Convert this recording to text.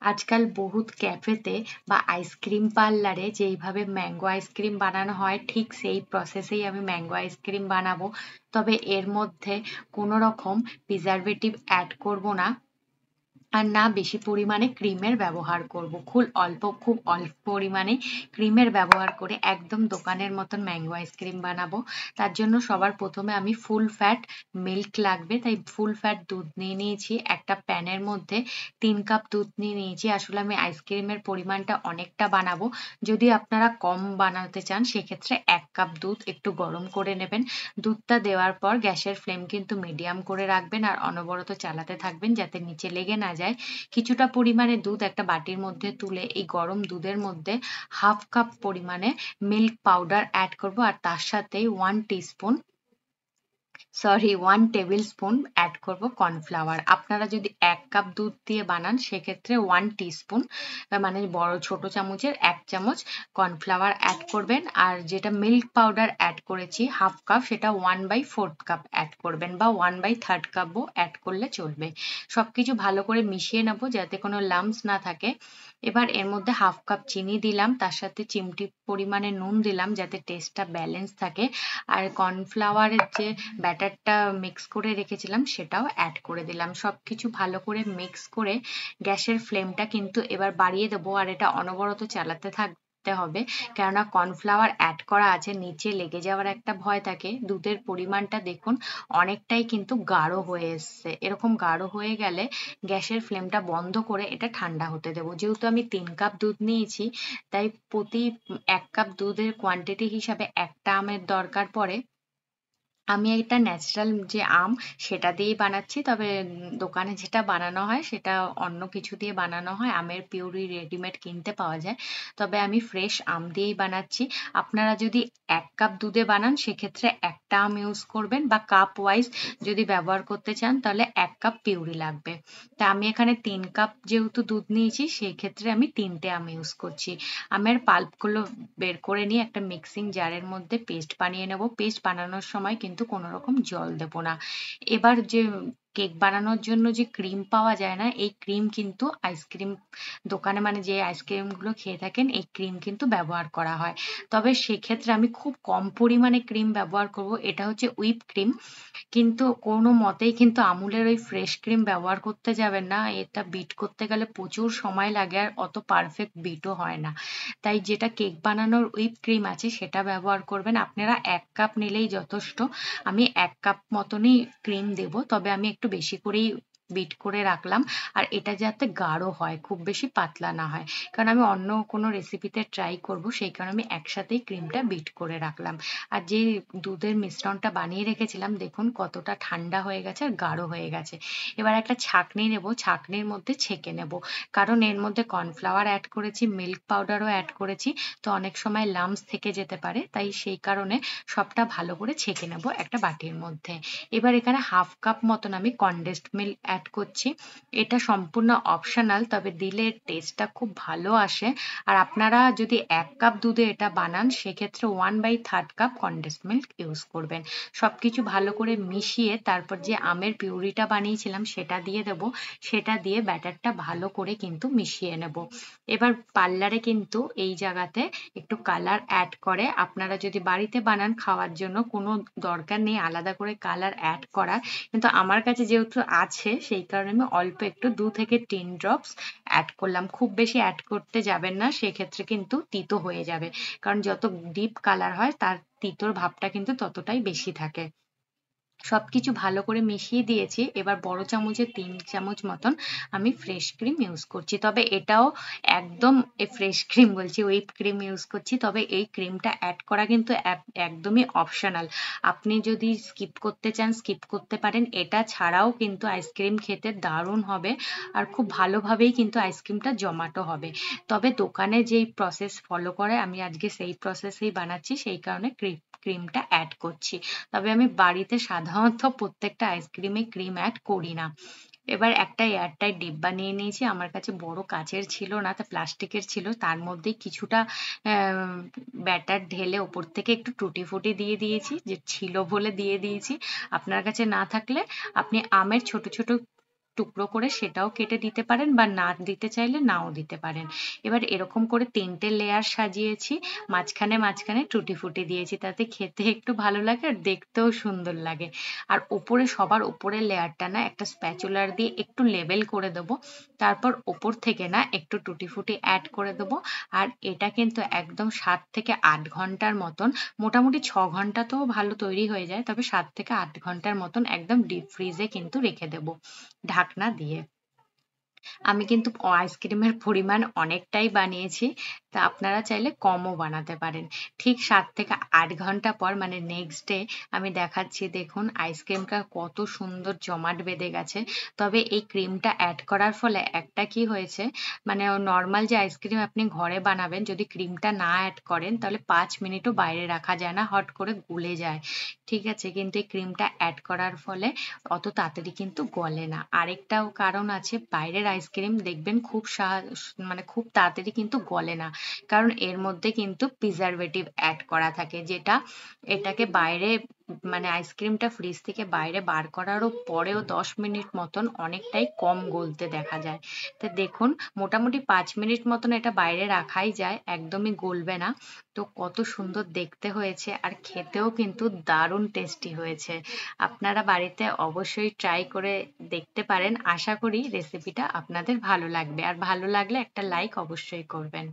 আজকাল বহুত ক্যাফেতে বা আইসক্রিম পার্লারে যেইভাবে ম্যাঙ্গো আইসক্রিম বানানো হয় ঠিক সেই প্রসেসেই আমি ম্যাঙ্গো আইসক্রিম বানাবো। তবে এর মধ্যে কোনো রকম প্রিজারভেটিভ অ্যাড করব না, আর না বেশি পরিমাণে ক্রিমের ব্যবহার করব। খুব অল্প পরিমাণে ক্রিমের ব্যবহার করে একদম দোকানের মতন ম্যাঙ্গো আইসক্রিম বানাবো। তার জন্য সবার প্রথমে আমি ফুল ফ্যাট মিল্ক লাগবে, তাই ফুল ফ্যাট দুধ নিয়ে নিয়েছি। একটা প্যানের মধ্যে 3 কাপ দুধ নিয়ে নিয়েছি। আসলে আমি আইসক্রিমের পরিমাণটা অনেকটা বানাবো। যদি আপনারা কম বানাতে চান সেক্ষেত্রে 1 কাপ দুধ একটু গরম করে নেবেন। দুধটা দেওয়ার পর গ্যাসের ফ্লেম কিন্তু মিডিয়াম করে রাখবেন আর অনবরত চালাতে থাকবেন যাতে নিচে লেগে না যায়। কিছুটা পরিমাণে দুধ একটা বাটির মধ্যে তুলে এই গরম দুধের মধ্যে 1/2 কাপ পরিমাণে মিল্ক পাউডার অ্যাড করব, আর তার সাথেই 1 টেবিল স্পুন অ্যাড করব কর্নফ্লাওয়ার। আপনারা যদি 1 কাপ দুধ দিয়ে বানান সেক্ষেত্রে 1 টিস্পুন মানে বড় ছোট চামচের 1 চামচ কর্নফ্লাওয়ার অ্যাড করবেন। আর যেটা মিল্ক পাউডার অ্যাড করেছি 1/2 কাপ, সেটা 1/4 কাপ অ্যাড করবেন বা 1/3 কাপও অ্যাড করলে চলবে। সবকিছু ভালো করে মিশিয়ে নেবো যাতে কোনো লাম্পস না থাকে। এবার এর মধ্যে 1/2 কাপ চিনি দিলাম, তার সাথে চিমটি পরিমাণে নুন দিলাম যাতে টেস্টটা ব্যালেন্স থাকে। আর কর্নফ্লাওয়ারের যে ব্যাটারটা মিক্স করে রেখেছিলাম সেটাও অ্যাড করে দিলাম। সবকিছু ভালো করে মিক্স করে গ্যাসের ফ্লেমটা কিন্তু এবার বাড়িয়ে দেবো, আর এটা অনবরত চালাতে হবে, কেননা কর্নফ্লাওয়ার অ্যাড করা আছে, নিচে লেগে যাওয়ার একটা ভয় থাকে। দুধের পরিমাণটা দেখুন অনেকটাই কিন্তু গাঢ় হয়ে এসছে। এরকম গাঢ় হয়ে গেলে গ্যাসের ফ্লেমটা বন্ধ করে এটা ঠান্ডা হতে দেবো। যেহেতু আমি 3 কাপ দুধ নিয়েছি, তাই প্রতি 1 কাপ দুধের কোয়ান্টিটি হিসাবে একটা আমের দরকার পড়ে। আমি এটা ন্যাচারাল যে আম সেটা দিয়েই বানাচ্ছি, তবে দোকানে যেটা বানানো হয় সেটা অন্য কিছু দিয়ে বানানো হয়। আমের পিউরি রেডিমেড কিনতে পাওয়া যায়, তবে আমি ফ্রেশ আম দিয়েই বানাচ্ছি। আপনারা যদি 1 কাপ দুধে বানান সেক্ষেত্রে একটা আম ইউজ করবেন, বা কাপ ওয়াইজ যদি ব্যবহার করতে চান তাহলে 1 কাপ পিউরি লাগবে। তা আমি এখানে 3 কাপ যেহেতু দুধ নিয়েছি সেই ক্ষেত্রে আমি 3টে আম ইউজ করছি। আমের পাল্পগুলো বের করে নিয়ে একটা মিক্সিং জারের মধ্যে পেস্ট বানিয়ে নেব। পেস্ট বানানোর সময় কিন্তু কোনো রকম জল দেব না। এবার যে কেক বানানোর জন্য যে ক্রিম পাওয়া যায় না, এই ক্রিম কিন্তু আইসক্রিম দোকানে মানে যে আইসক্রিমগুলো খেয়ে থাকেন এই ক্রিম কিন্তু ব্যবহার করা হয়। তবে সেক্ষেত্রে আমি খুব কম পরিমাণে ক্রিম ব্যবহার করব। এটা হচ্ছে হুইপ ক্রিম, কিন্তু কোনো মতেই কিন্তু আমুলের ওই ফ্রেশ ক্রিম ব্যবহার করতে যাবেন না। এটা বিট করতে গেলে প্রচুর সময় লাগে আর অত পারফেক্ট বিটও হয় না। তাই যেটা কেক বানানোর হুইপ ক্রিম আছে সেটা ব্যবহার করবেন। আপনারা 1 কাপ নিলেই যথেষ্ট। আমি 1 কাপ মতনই ক্রিম দেব, তবে আমি একটু বেশি করেই বিট করে রাখলাম। আর এটা যাতে গাঢ় হয়, খুব বেশি পাতলা না হয়, কারণ আমি অন্য কোনো রেসিপিতে ট্রাই করব, সেই কারণে আমি একসাথেই ক্রিমটা বিট করে রাখলাম। আর যে দুধের মিশ্রণটা বানিয়ে রেখেছিলাম দেখুন কতটা ঠান্ডা হয়ে গেছে আর গাঢ় হয়ে গেছে। এবার একটা ছাঁকনি নেব, ছাঁকনির মধ্যে ছেঁকে নেব, কারণ এর মধ্যে কর্নফ্লাওয়ার অ্যাড করেছি, মিল্ক পাউডারও অ্যাড করেছি, তো অনেক সময় লাম্পস থেকে যেতে পারে, তাই সেই কারণে সবটা ভালো করে ছেঁকে নেব একটা বাটির মধ্যে। এবার এখানে 1/2 কাপ মতন আমি কনডেন্সড মিল্ক অ্যাড করছি। এটা সম্পূর্ণ অপশনাল, তবে দিলে টেস্টটা খুব ভালো আসে। আর আপনারা যদি 1 কাপ দুধে এটা বানান সেক্ষেত্রে 1/3 কাপ কনডেন্সড মিল্ক ইউজ করবেন। সবকিছু ভালো করে মিশিয়ে তারপর যে আমের পিউরিটা বানিয়েছিলাম সেটা দিয়ে দেবো। সেটা দিয়ে ব্যাটারটা ভালো করে কিন্তু মিশিয়ে নেব। এবার পার্লারে কিন্তু এই জায়গাতে একটু কালার অ্যাড করে। আপনারা যদি বাড়িতে বানান খাওয়ার জন্য কোনো দরকার নেই আলাদা করে কালার অ্যাড করার, কিন্তু আমার কাছে যেহেতু আছে সেই কারণে আমি অল্প একটু 2 থেকে 3 ড্রপস অ্যাড করলাম। খুব বেশি অ্যাড করতে যাবেন না, সেক্ষেত্রে কিন্তু তিতো হয়ে যাবে, কারণ যত ডিপ কালার হয় তার তিতোর ভাবটা কিন্তু ততটাই বেশি থাকে। সবকিছু ভালো করে মিশিয়ে দিয়েছি। এবার বড় চামচে 3 চামচ মতন আমি ফ্রেশ ক্রিম ইউজ করছি, তবে এটাও একদম ফ্রেশ ক্রিম বলছি, হুইপ ক্রিম ইউজ করছি। তবে এই ক্রিমটা অ্যাড করা কিন্তু একদমই অপশনাল। আপনি যদি স্কিপ করতে চান স্কিপ করতে পারেন, এটা ছাড়াও কিন্তু আইসক্রিম খেতে দারুণ হবে আর খুব ভালোভাবেই কিন্তু আইসক্রিমটা জমাটো হবে। তবে দোকানে যেই প্রসেস ফলো করে আমি আজকে সেই প্রসেসেই বানাচ্ছি, সেই কারণে ক্রিমটা অ্যাড করছি। তবে আমি বাড়িতে সাধারণত প্রত্যেকটা আইসক্রিমে ক্রিম অ্যাড করি না। এবার একটা এয়ারটাইট ডিব্বা নিয়ে নিয়েছি, আমার কাছে বড় কাচের ছিল না, তা প্লাস্টিকের ছিল। তার মধ্যে কিছুটা ব্যাটার ঢেলে ওপর থেকে একটু টুটি ফুটি দিয়ে দিয়েছি, যে ছিল বলে দিয়ে দিয়েছি। আপনার কাছে না থাকলে আপনি আমের ছোট ছোট টুকরো করে সেটাও কেটে দিতে পারেন, বা না দিতে চাইলে নাও দিতে পারেন। এবার এরকম করে 3টে লেয়ার সাজিয়েছি, মাঝখানে মাঝখানে টুটি ফুটি দিয়েছি, তাতে খেতে একটু ভালো লাগে আর দেখতেও সুন্দর লাগে। আর ওপরে সবার উপরের লেয়ারটা না একটা স্প্যাচুলার দিয়ে একটু লেবেল করে দেবো, তারপর ওপর থেকে না একটু টুটি ফুটি অ্যাড করে দেবো। আর এটা কিন্তু একদম 7 থেকে 8 ঘন্টার মতন, মোটামুটি 6 ঘন্টাতেও ভালো তৈরি হয়ে যায়, তবে 7 থেকে 8 ঘন্টার মতন একদম ডিপ ফ্রিজে কিন্তু রেখে দেবো ঢাকনা দিয়ে। আমি কিন্তু আইসক্রিমের পরিমাণ অনেকটাই বানিয়েছি, তা আপনারা চাইলে কমও বানাতে পারেন। ঠিক 7 থেকে 8 ঘন্টা পর মানে নেক্সট ডে আমি দেখাচ্ছি, দেখুন আইসক্রিমটা কত সুন্দর জমাট বেঁধে গেছে। তবে এই ক্রিমটা অ্যাড করার ফলে একটা কি হয়েছে, মানে নর্মাল যে আইসক্রিম আপনি ঘরে বানাবেন যদি ক্রিমটা না অ্যাড করেন তাহলে 5 মিনিটও বাইরে রাখা যায় না, হট করে গলে যায়। ঠিক আছে, কিন্তু এই ক্রিমটা অ্যাড করার ফলে অত তাড়াতাড়ি কিন্তু গলে না। আরেকটাও কারণ আছে, বাইরের আইসক্রিম দেখবেন মানে খুব তাড়াতাড়ি কিন্তু গলে না, কারণ এর মধ্যে কিন্তু প্রিজারভেটিভ অ্যাড করা থাকে, যেটা এটাকে বাইরে মানে আইসক্রিমটা ফ্রিজ থেকে বাইরে বার করারও পরেও 10 মিনিট মতন অনেকটাই কম গলতে দেখা যায়। তো দেখুন মোটামুটি 5 মিনিট মতন এটা বাইরে রাখাই যায়, একদমই গলবে না। তো কত সুন্দর দেখতে হয়েছে আর খেতেও কিন্তু দারুণ টেস্টি হয়েছে। আপনারা বাড়িতে অবশ্যই ট্রাই করে দেখতে পারেন। আশা করি রেসিপিটা আপনাদের ভালো লাগবে, আর ভালো লাগলে একটা লাইক অবশ্যই করবেন।